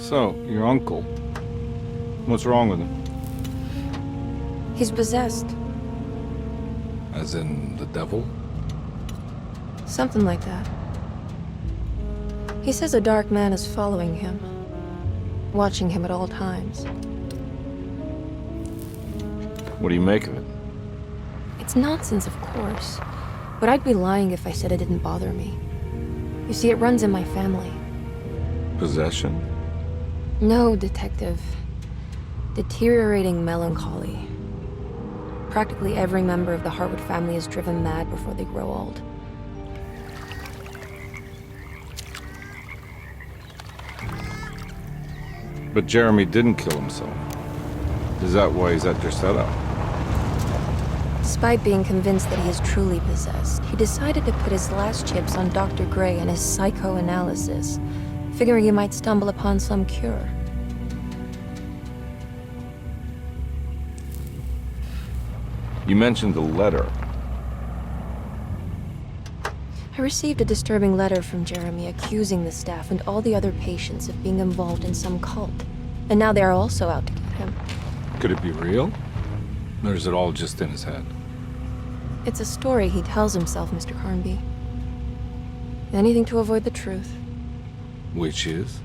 So, your uncle. What's wrong with him? He's possessed. As in the devil? Something like that. He says a dark man is following him, watching him at all times. What do you make of it? It's nonsense, of course, but I'd be lying if I said it didn't bother me. You see, it runs in my family. Possession? No, Detective. Deteriorating melancholy. Practically every member of the Hartwood family is driven mad before they grow old. But Jeremy didn't kill himself. Is that why he's at your setup? Despite being convinced that he is truly possessed, he decided to put his last chips on Dr. Gray and his psychoanalysis, figuring he might stumble upon some cure. You mentioned the letter. I received a disturbing letter from Jeremy accusing the staff and all the other patients of being involved in some cult. And now they are also out to get him. Could it be real? Or is it all just in his head? It's a story he tells himself, Mr. Carnby. Anything to avoid the truth. Which is?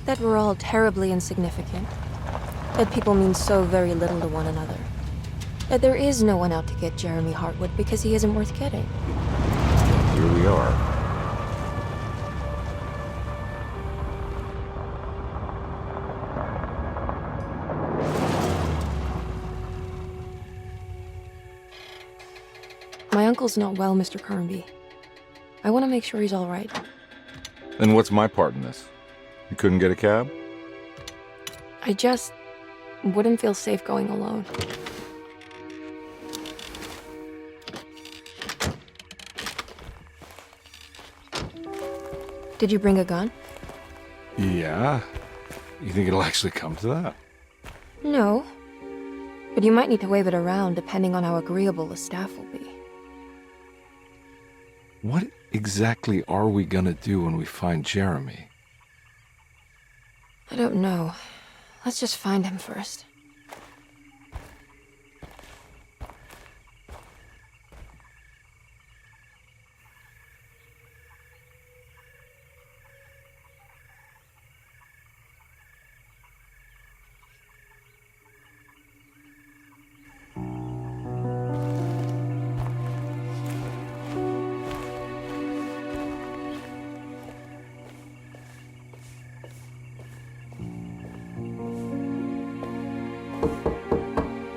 That we're all terribly insignificant. That people mean so very little to one another. That there is no one out to get Jeremy Hartwood because he isn't worth getting. Here we are. My uncle's not well, Mr. Carnby. I want to make sure he's all right. Then what's my part in this? You couldn't get a cab? I just wouldn't feel safe going alone. Did you bring a gun? Yeah. You think it'll actually come to that? No. But you might need to wave it around depending on how agreeable the staff will be. What exactly are we gonna do when we find Jeremy? I don't know. Let's just find him first.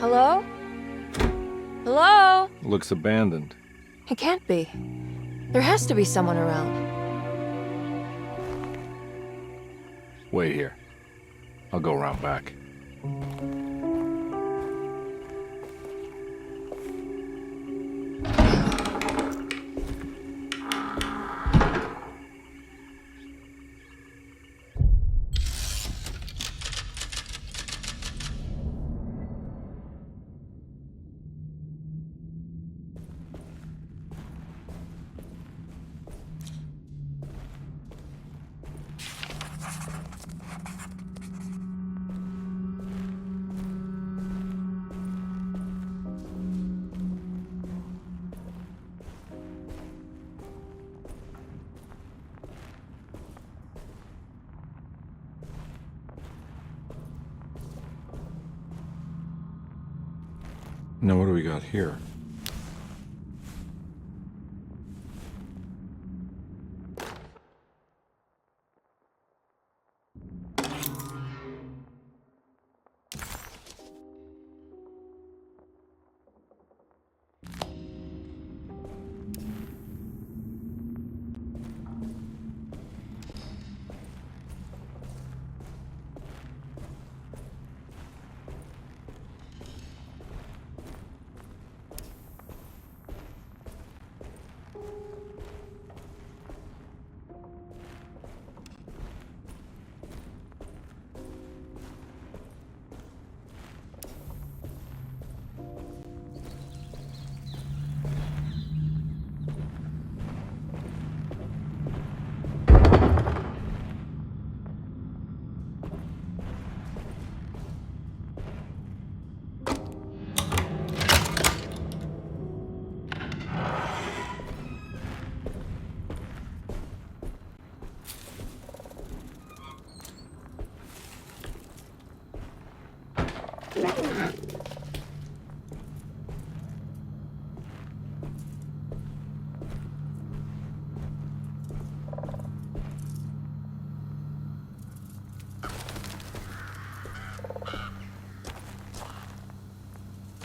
Hello? Hello? Looks abandoned. It can't be. There has to be someone around. Wait here. I'll go around back. Now what do we got here?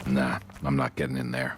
Nah, I'm not getting in there.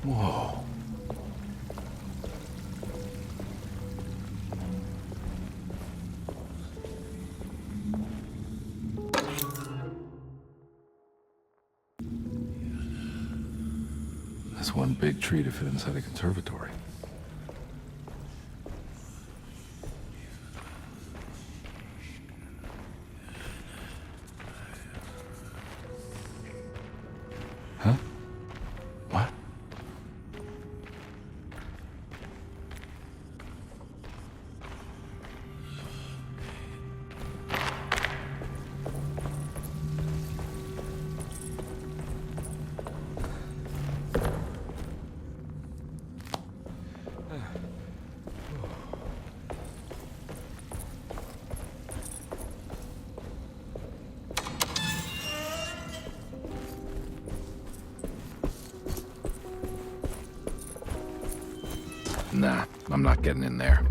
Whoa. That's one big tree to fit inside a conservatory. Huh? What? Nah, I'm not getting in there.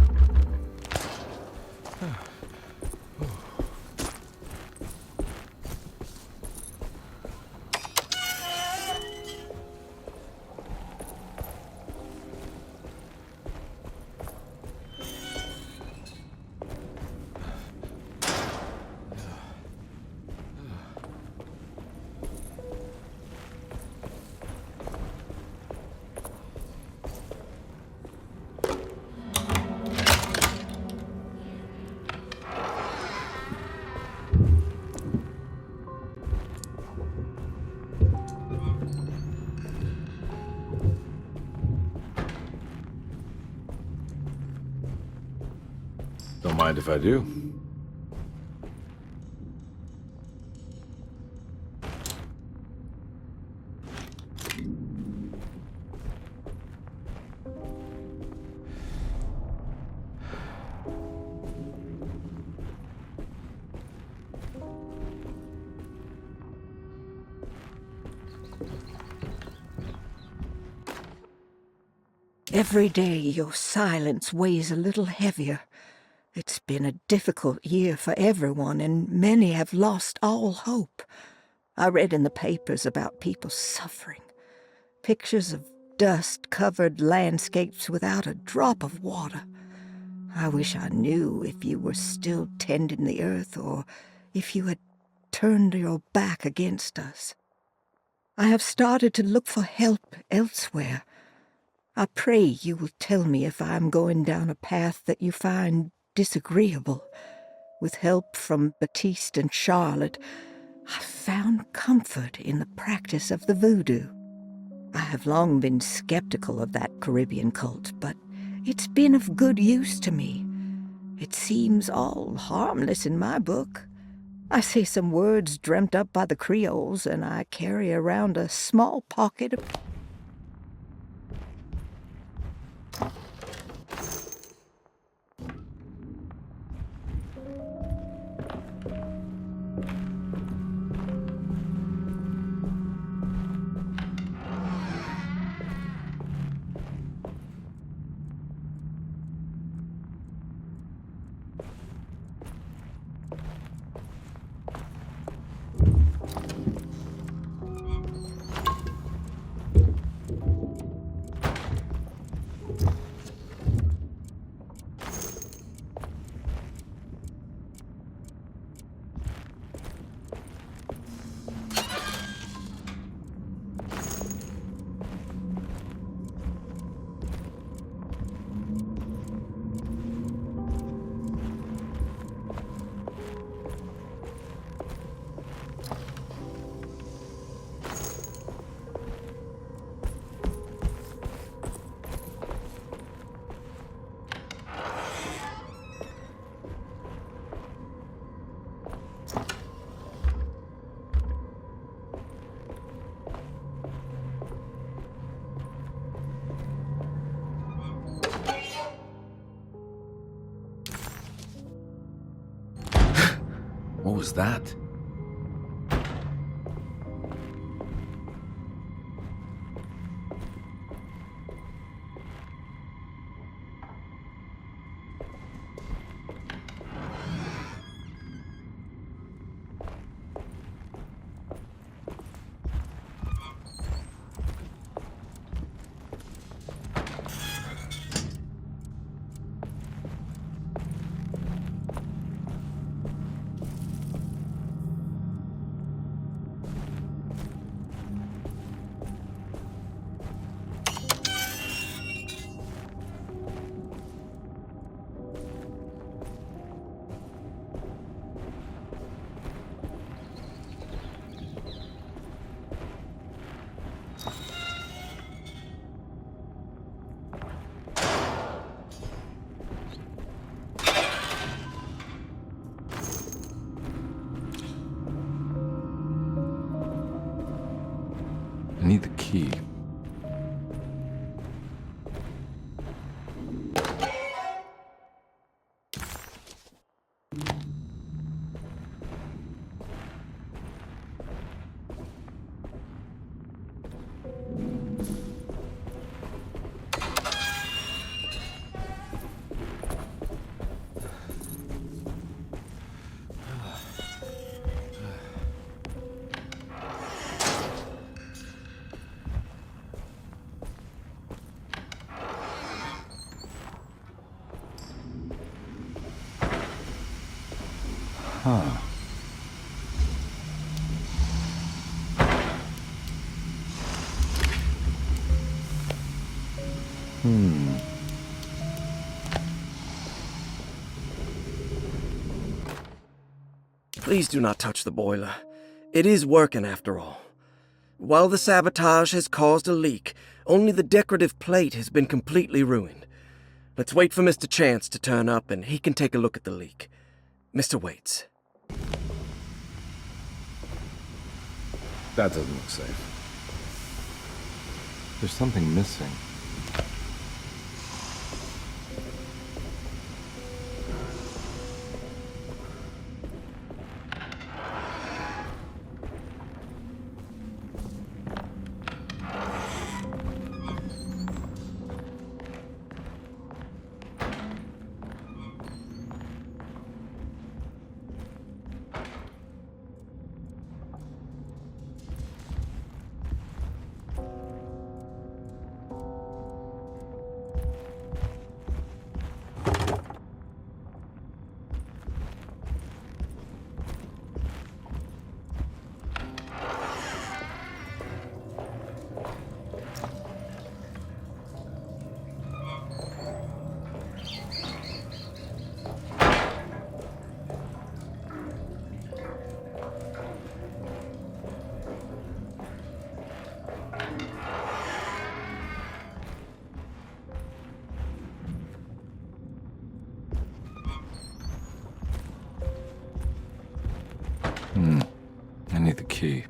Don't mind if I do. Every day your silence weighs a little heavier. It's been a difficult year for everyone, and many have lost all hope. I read in the papers about people suffering. Pictures of dust-covered landscapes without a drop of water. I wish I knew if you were still tending the earth or if you had turned your back against us. I have started to look for help elsewhere. I pray you will tell me if I am going down a path that you find disagreeable. With help from Baptiste and Charlotte, I found comfort in the practice of the voodoo. I have long been skeptical of that Caribbean cult, but it's been of good use to me. It seems all harmless in my book. I see some words dreamt up by the Creoles, and I carry around a small pocket of... What was that? I need the key. Huh. Please do not touch the boiler. It is working after all. While the sabotage has caused a leak, only the decorative plate has been completely ruined. Let's wait for Mr. Chance to turn up and he can take a look at the leak. Mr. Waits. That doesn't look safe. There's something missing. need the key.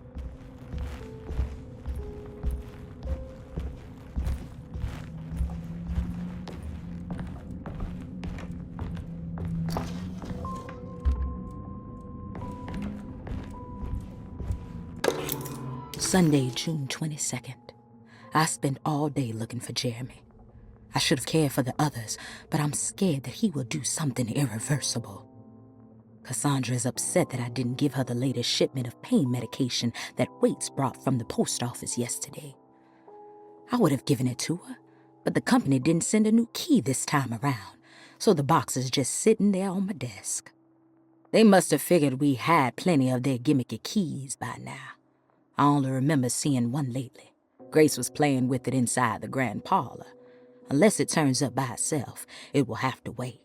Sunday, June 22nd. I spent all day looking for Jeremy. I should have cared for the others, but I'm scared that he will do something irreversible. Cassandra is upset that I didn't give her the latest shipment of pain medication that Waits brought from the post office yesterday. I would have given it to her, but the company didn't send a new key this time around, so the box is just sitting there on my desk. They must have figured we had plenty of their gimmicky keys by now. I only remember seeing one lately. Grace was playing with it inside the grand parlor. Unless it turns up by itself, it will have to wait.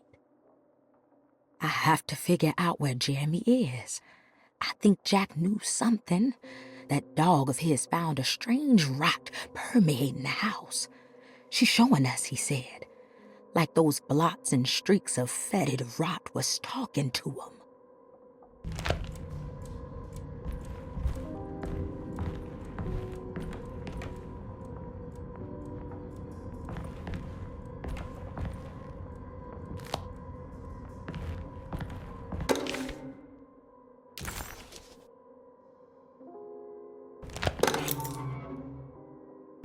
I have to figure out where Jeremy is. I think Jack knew something. That dog of his found a strange rot permeating the house. She's showing us, he said. Like those blots and streaks of fetid rot was talking to him.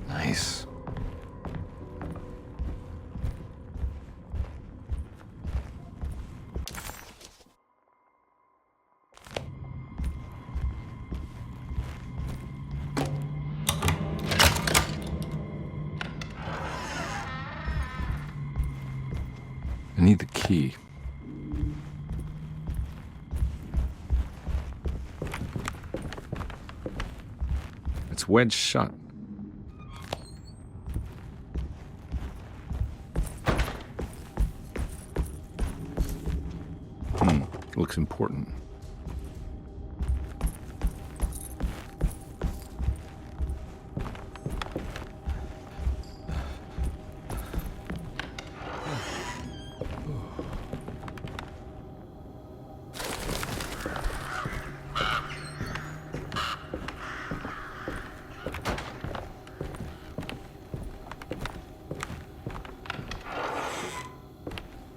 Nice. I need the key. It's wedged shut. Looks important.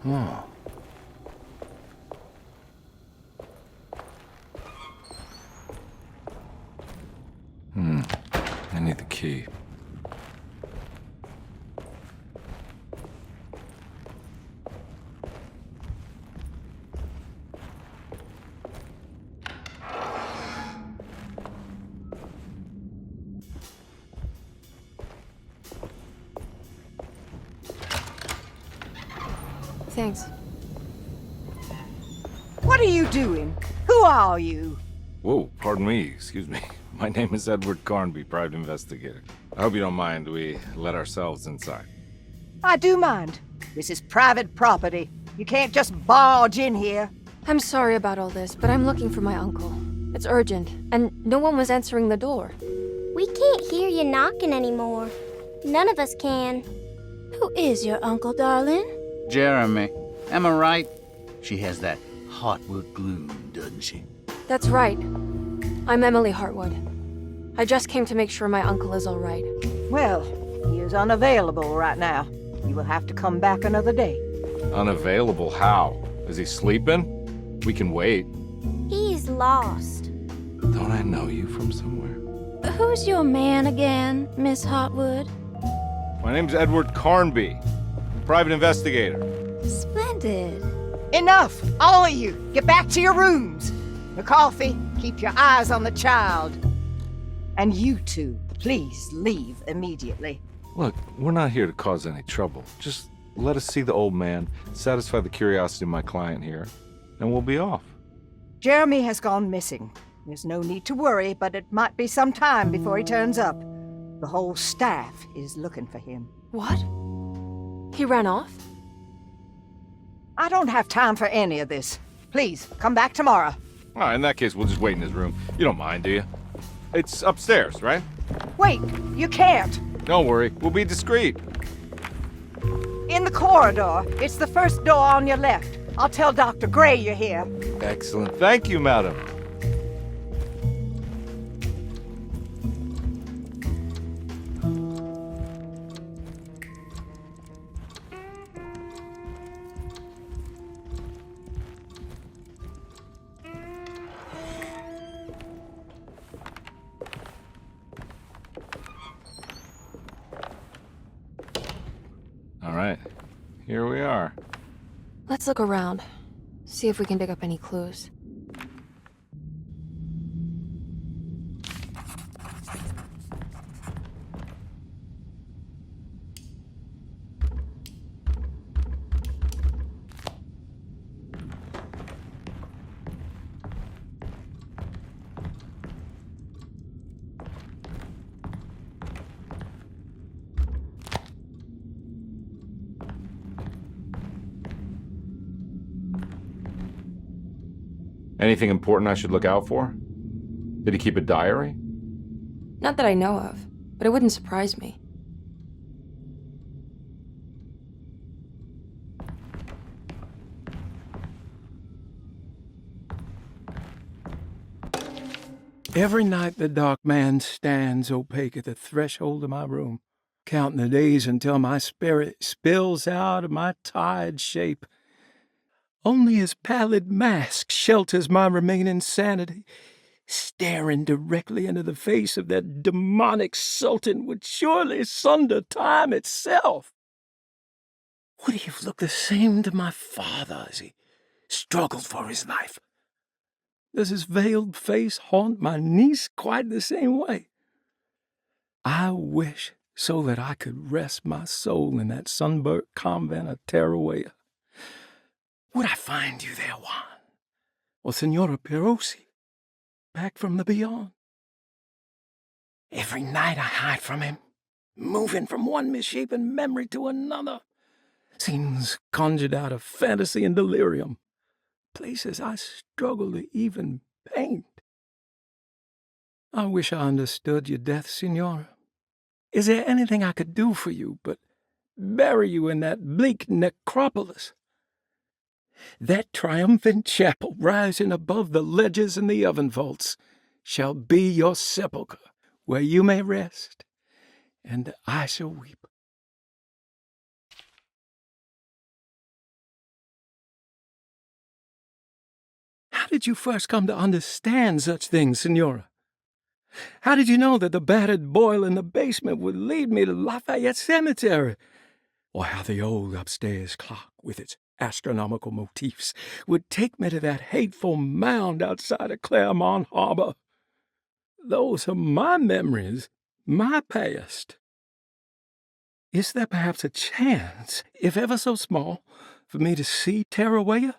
Oh. I need the key. Thanks. What are you doing? Who are you? Whoa, pardon me, excuse me. My name is Edward Carnby, private investigator. I hope you don't mind we let ourselves inside. I do mind. This is private property. You can't just barge in here. I'm sorry about all this, but I'm looking for my uncle. It's urgent, and no one was answering the door. We can't hear you knocking anymore. None of us can. Who is your uncle, darling? Jeremy. Am I right? She has that Hartwood gloom, doesn't she? That's right. I'm Emily Hartwood. I just came to make sure my uncle is all right. Well, he is unavailable right now. You will have to come back another day. Unavailable how? Is he sleeping? We can wait. He's lost. Don't I know you from somewhere? Who's your man again, Miss Hartwood? My name's Edward Carnby, private investigator. Splendid. Enough! All of you! Get back to your rooms! McCarthy, keep your eyes on the child. And you two, please leave immediately. Look, we're not here to cause any trouble. Just let us see the old man, satisfy the curiosity of my client here, and we'll be off. Jeremy has gone missing. There's no need to worry, but it might be some time before he turns up. The whole staff is looking for him. What? He ran off? I don't have time for any of this. Please, come back tomorrow. All right, in that case, we'll just wait in his room. You don't mind, do you? It's upstairs, right? Wait, you can't. Don't worry, we'll be discreet. In the corridor. It's the first door on your left. I'll tell Dr. Gray you're here. Excellent. Thank you, madam. here we are. Let's look around. See if we can dig up any clues. Anything important I should look out for? Did he keep a diary? Not that I know of, but it wouldn't surprise me. Every night the dark man stands opaque at the threshold of my room, counting the days until my spirit spills out of my tired shape. Only his pallid mask shelters my remaining sanity. Staring directly into the face of that demonic sultan would surely sunder time itself. Would he have looked the same to my father as he struggled for his life? Does his veiled face haunt my niece quite the same way? I wish so that I could rest my soul in that sunburnt convent of Tarawea. Would I find you there, Juan? Or Senora Pirosi, back from the beyond? Every night I hide from him, moving from one misshapen memory to another. Scenes conjured out of fantasy and delirium. Places I struggle to even paint. I wish I understood your death, Senora. Is there anything I could do for you but bury you in that bleak necropolis? That triumphant chapel rising above the ledges and the oven vaults shall be your sepulchre, where you may rest, and I shall weep. How did you first come to understand such things, Senora? How did you know that the battered boil in the basement would lead me to Lafayette Cemetery? Or how the old upstairs clock, with its astronomical motifs, would take me to that hateful mound outside of Claremont Harbor? Those are my memories, my past. Is there perhaps a chance, if ever so small, for me to see Tarawea?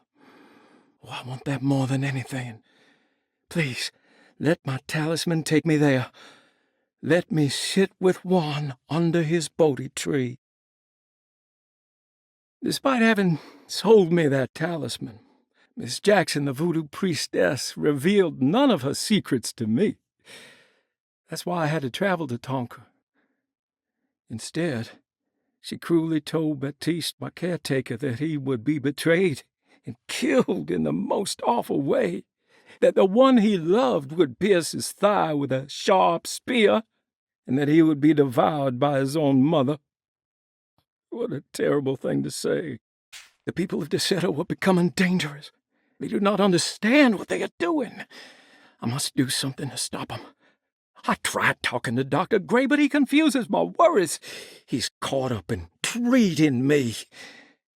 Oh, I want that more than anything. Please, let my talisman take me there. Let me sit with Juan under his Bodhi tree. Despite having sold me that talisman, Miss Jackson, the voodoo priestess, revealed none of her secrets to me. That's why I had to travel to Tonka. Instead, she cruelly told Baptiste, my caretaker, that he would be betrayed and killed in the most awful way, that the one he loved would pierce his thigh with a sharp spear, and that he would be devoured by his own mother. What a terrible thing to say. The people of Deseto were becoming dangerous. They do not understand what they are doing. I must do something to stop them. I tried talking to Dr. Gray, but he confuses my worries. He's caught up in treating me.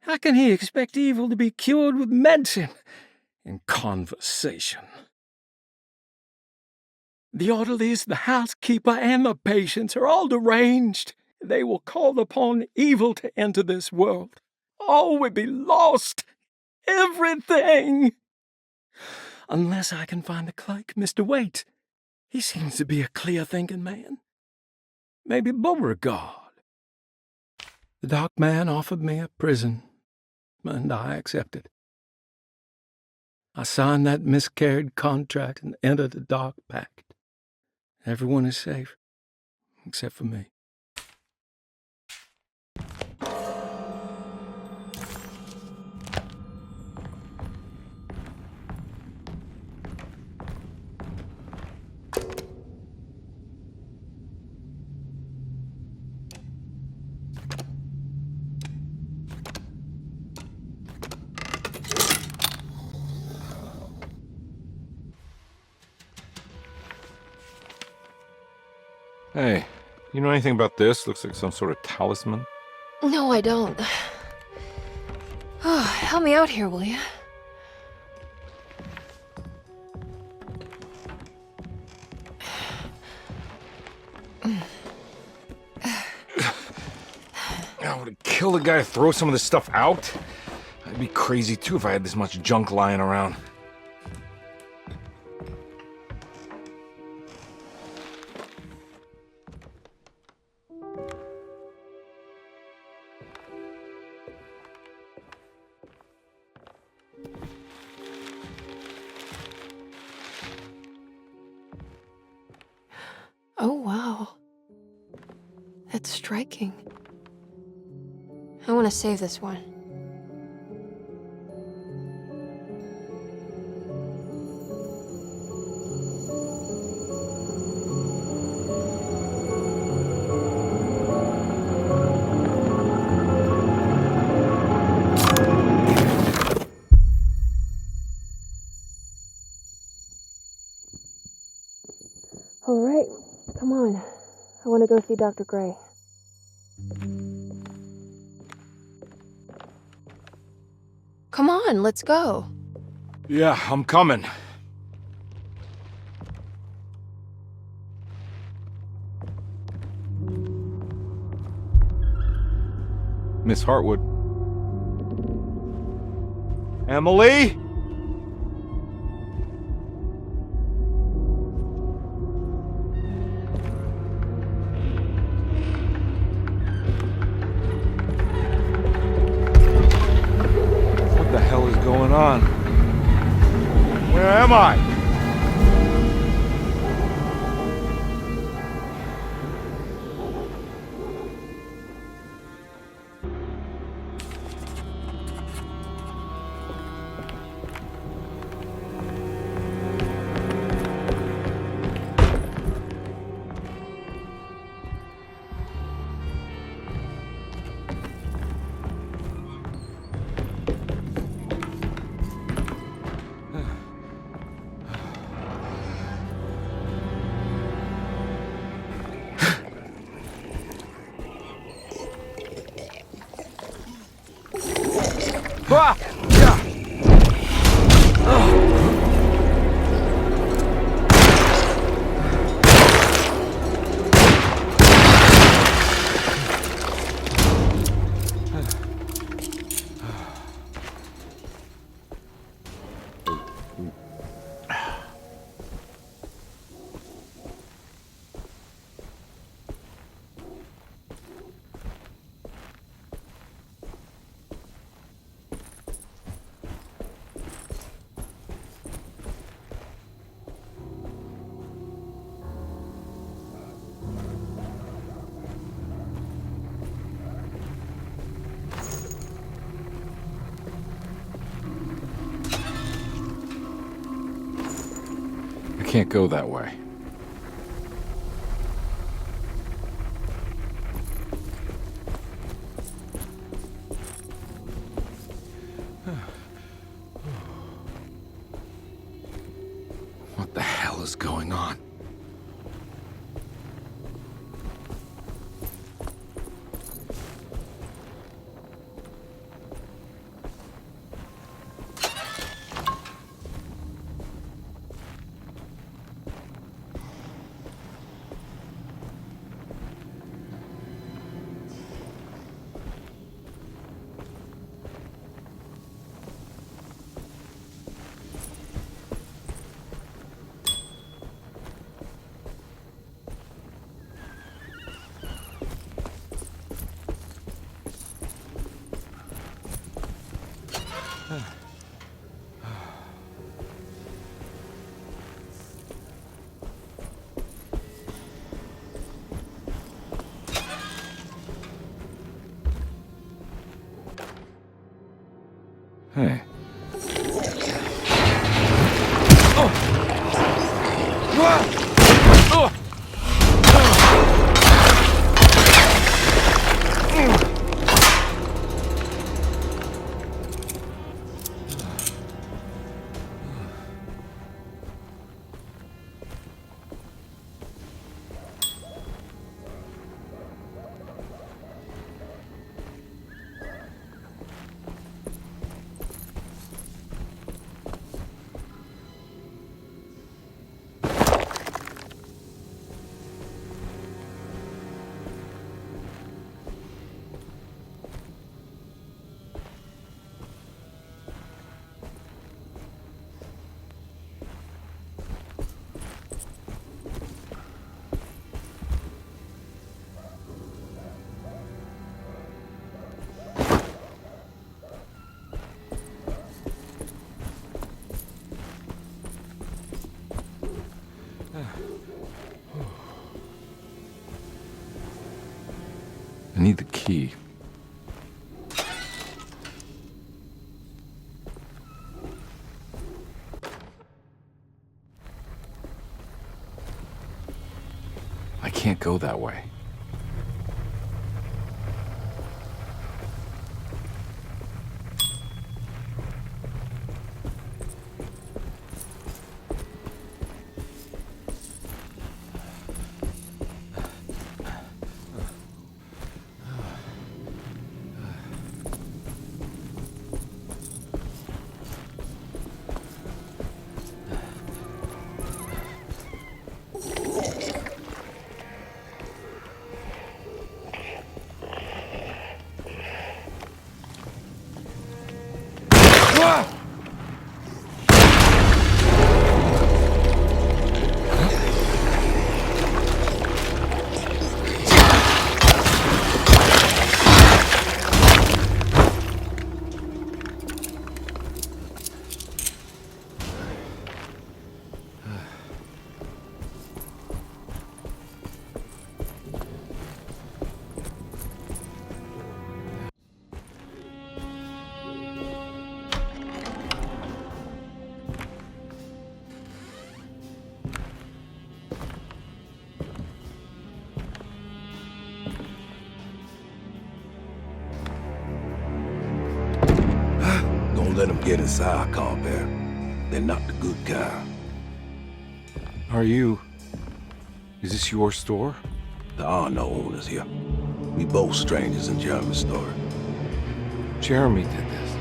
How can he expect evil to be cured with medicine and conversation? The orderlies, the housekeeper, and the patients are all deranged. They will call upon evil to enter this world. All will be lost. Everything. Unless I can find the clerk, Mr. Waite. He seems to be a clear-thinking man. Maybe Beauregard. The dark man offered me a prison, and I accepted. I signed that miscarried contract and entered the dark pact. Everyone is safe, except for me. Hey, you know anything about this? Looks like some sort of talisman. No, I don't. Help me out here, will you? I would kill the guy to throw some of this stuff out. I'd be crazy too if I had this much junk lying around. Oh, wow. That's striking. I want to save this one. All right, come on. I want to go see Dr. Gray. Come on, let's go. Yeah, I'm coming. Miss Hartwood. Emily? What the hell is going on? Where am I? Ah! Yeah! I can't go that way. What the hell is going on? I need the key. I can't go that way. Don't let them get inside, compare. They're not the good kind. Are you... Is this your store? There are no owners here. We both strangers in Jeremy's story. Jeremy did this.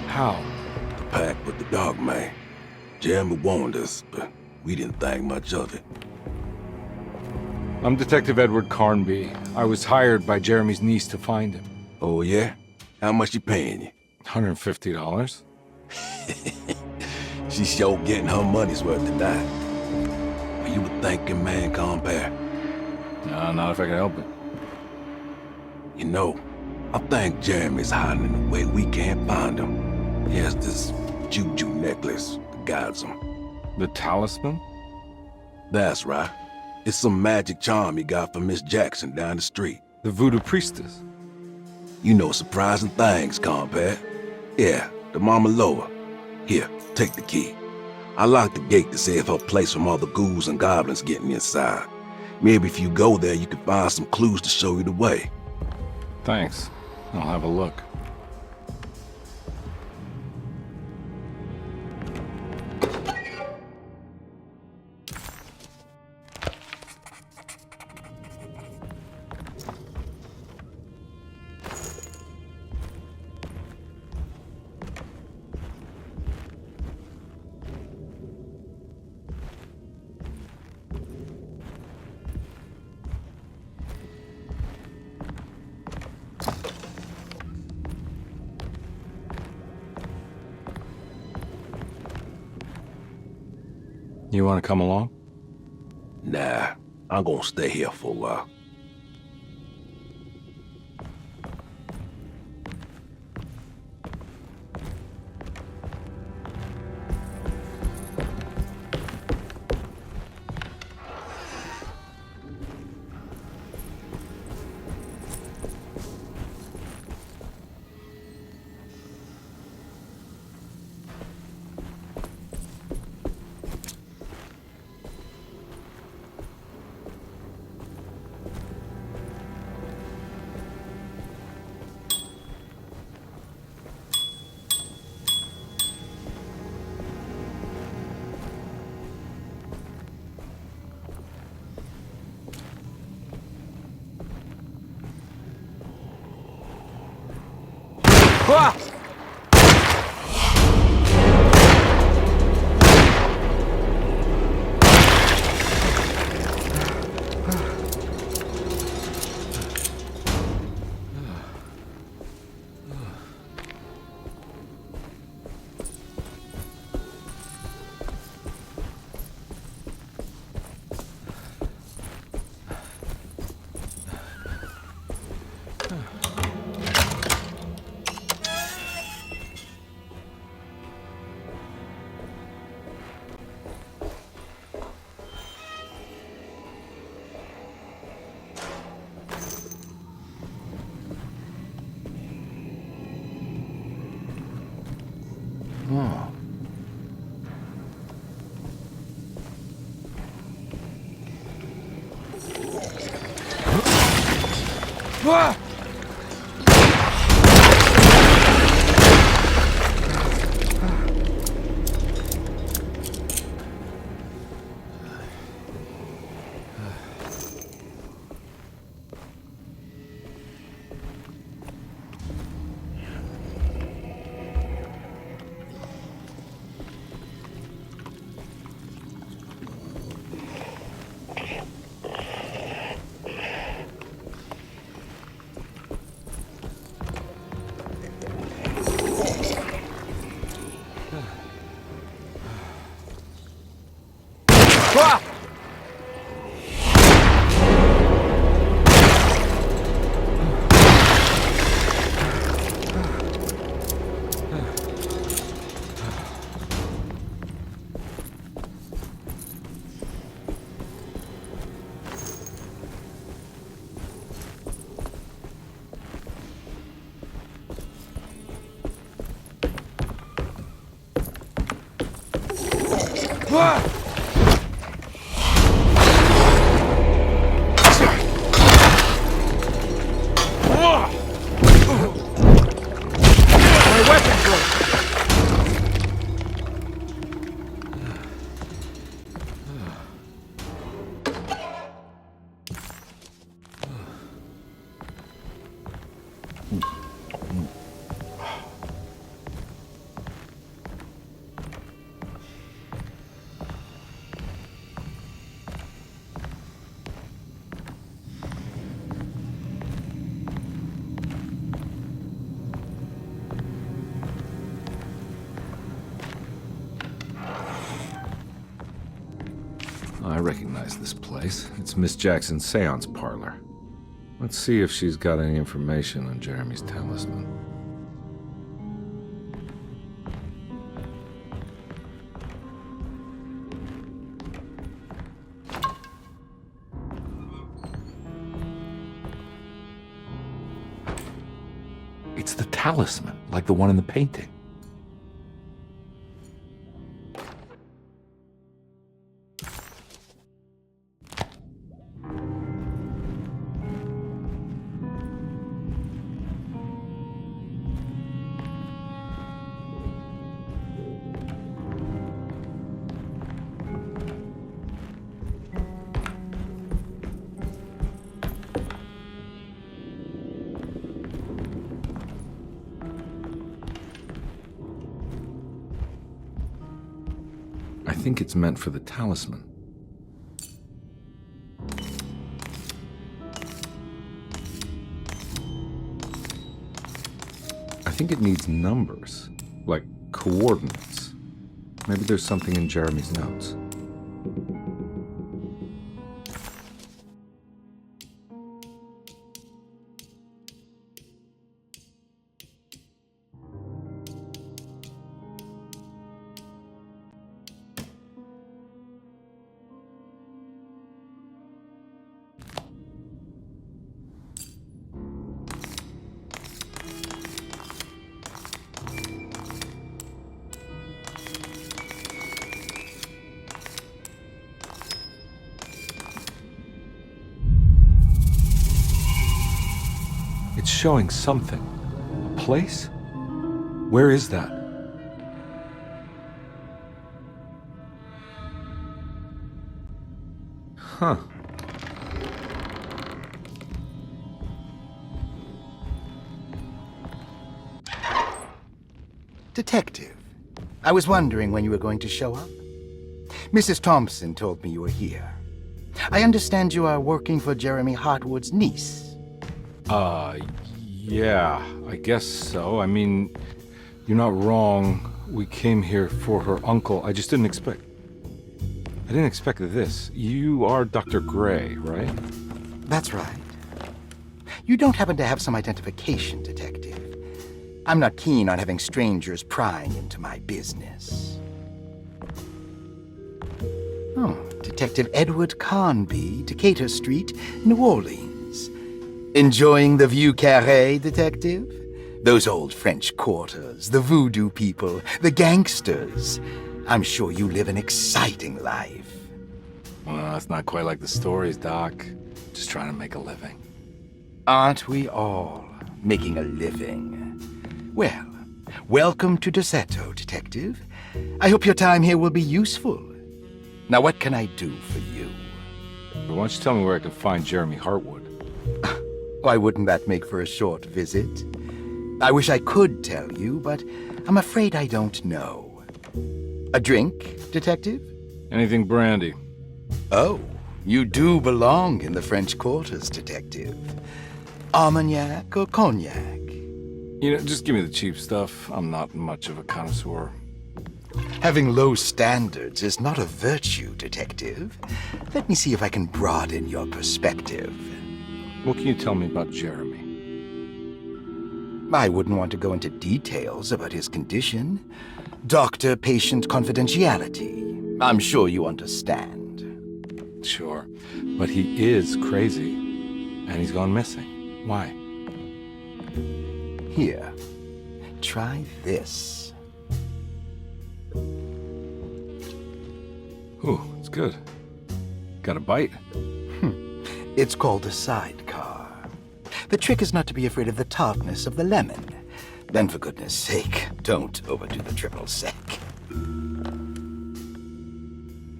How? The pact with the dog man. Jeremy warned us, but we didn't think much of it. I'm Detective Edward Carnby. I was hired by Jeremy's niece to find him. Oh, yeah? How much she paying you? $150. She's sure getting her money's worth tonight. Are you a thinking man, compare? No, not if I can help it. You know, I think Jeremy's hiding in a way we can't find him. He has this juju necklace that guides him. The talisman? That's right. It's some magic charm he got from Miss Jackson down the street. The voodoo priestess? You know surprising things, compare. Yeah, the Mama Loa. Here, take the key. I locked the gate to save her place from all the ghouls and goblins getting inside. Maybe if you go there, you can find some clues to show you the way. Thanks. I'll have a look. You want to come along? Nah, I'm gonna stay here for a while. Ah! I recognize this place. It's Miss Jackson's seance parlor. Let's see if she's got any information on Jeremy's talisman. It's the talisman, like the one in the painting. I think it's meant for the talisman. I think it needs numbers, like coordinates. Maybe there's something in Jeremy's notes. It's showing something. A place? Where is that? Huh. Detective, I was wondering when you were going to show up. Mrs. Thompson told me you were here. I understand you are working for Jeremy Hartwood's niece. Yeah, I guess so. I mean, you're not wrong. We came here for her uncle. I just didn't expect this. You are Dr. Gray, right? That's right. You don't happen to have some identification, Detective. I'm not keen on having strangers prying into my business. Oh, Detective Edward Carnby, Decatur Street, New Orleans. Enjoying the Vieux Carré, Detective? Those old French quarters, the voodoo people, the gangsters. I'm sure you live an exciting life. Well, it's not quite like the stories, Doc. Just trying to make a living. Aren't we all making a living? Well, welcome to Deseto, Detective. I hope your time here will be useful. Now, what can I do for you? Why don't you tell me where I can find Jeremy Hartwood? Why wouldn't that make for a short visit? I wish I could tell you, but I'm afraid I don't know. A drink, Detective? Anything brandy. Oh, you do belong in the French Quarters, Detective. Armagnac or cognac? You know, just give me the cheap stuff. I'm not much of a connoisseur. Having low standards is not a virtue, Detective. Let me see if I can broaden your perspective. What can you tell me about Jeremy? I wouldn't want to go into details about his condition. Doctor-patient confidentiality. I'm sure you understand. Sure, but he is crazy, and he's gone missing. Why? Here, try this. Ooh, it's good. Got a bite? It's called a sidecar. The trick is not to be afraid of the tartness of the lemon. Then, for goodness sake, don't overdo the triple sec.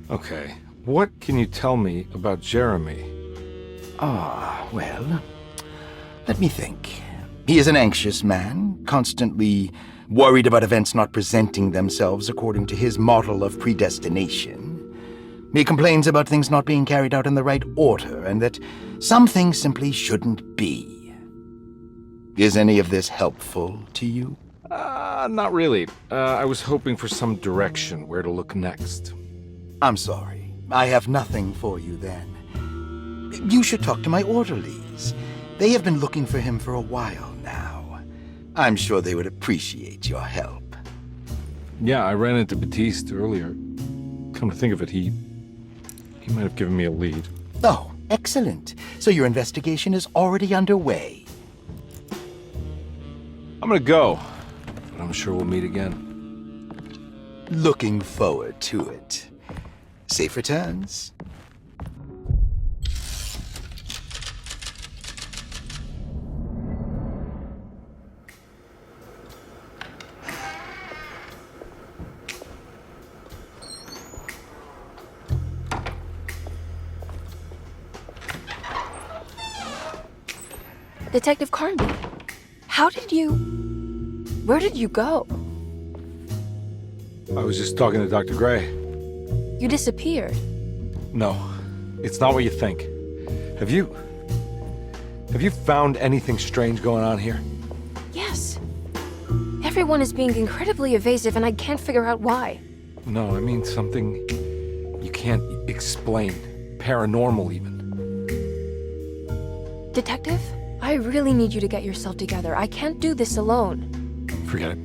Okay, what can you tell me about Jeremy? Well, let me think. He is an anxious man, constantly worried about events not presenting themselves according to his model of predestination. He complains about things not being carried out in the right order, and that some things simply shouldn't be. Is any of this helpful to you? Not really. I was hoping for some direction where to look next. I'm sorry. I have nothing for you then. You should talk to my orderlies. They have been looking for him for a while now. I'm sure they would appreciate your help. Yeah, I ran into Batiste earlier. Come to think of it, he might have given me a lead. Oh, excellent. So your investigation is already underway. I'm gonna go, but I'm sure we'll meet again. Looking forward to it. Safe returns. Detective Carnby, where did you go? I was just talking to Dr. Gray. You disappeared. No, it's not what you think. Have you found anything strange going on here? Yes. Everyone is being incredibly evasive and I can't figure out why. No, I mean something you can't explain. Paranormal, even. Detective, I really need you to get yourself together. I can't do this alone. Forget it.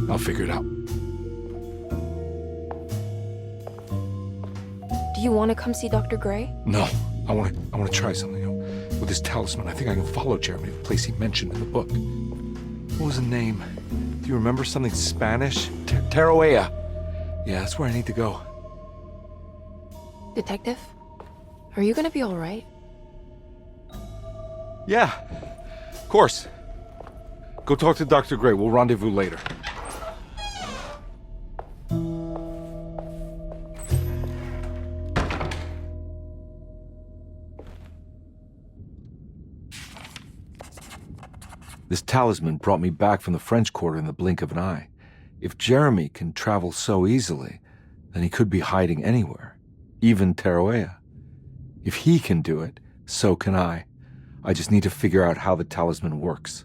I'll figure it out. Do you want to come see Dr. Gray? No, I want to try something. With this talisman, I think I can follow Jeremy to the place he mentioned in the book. What was the name? Do you remember something Spanish? Tarawea. Yeah, that's where I need to go. Detective, are you gonna be all right? Yeah, of course. Go talk to Dr. Gray. We'll rendezvous later. This talisman brought me back from the French Quarter in the blink of an eye. If Jeremy can travel so easily, then he could be hiding anywhere, even Tarawea. If he can do it, so can I. I just need to figure out how the talisman works.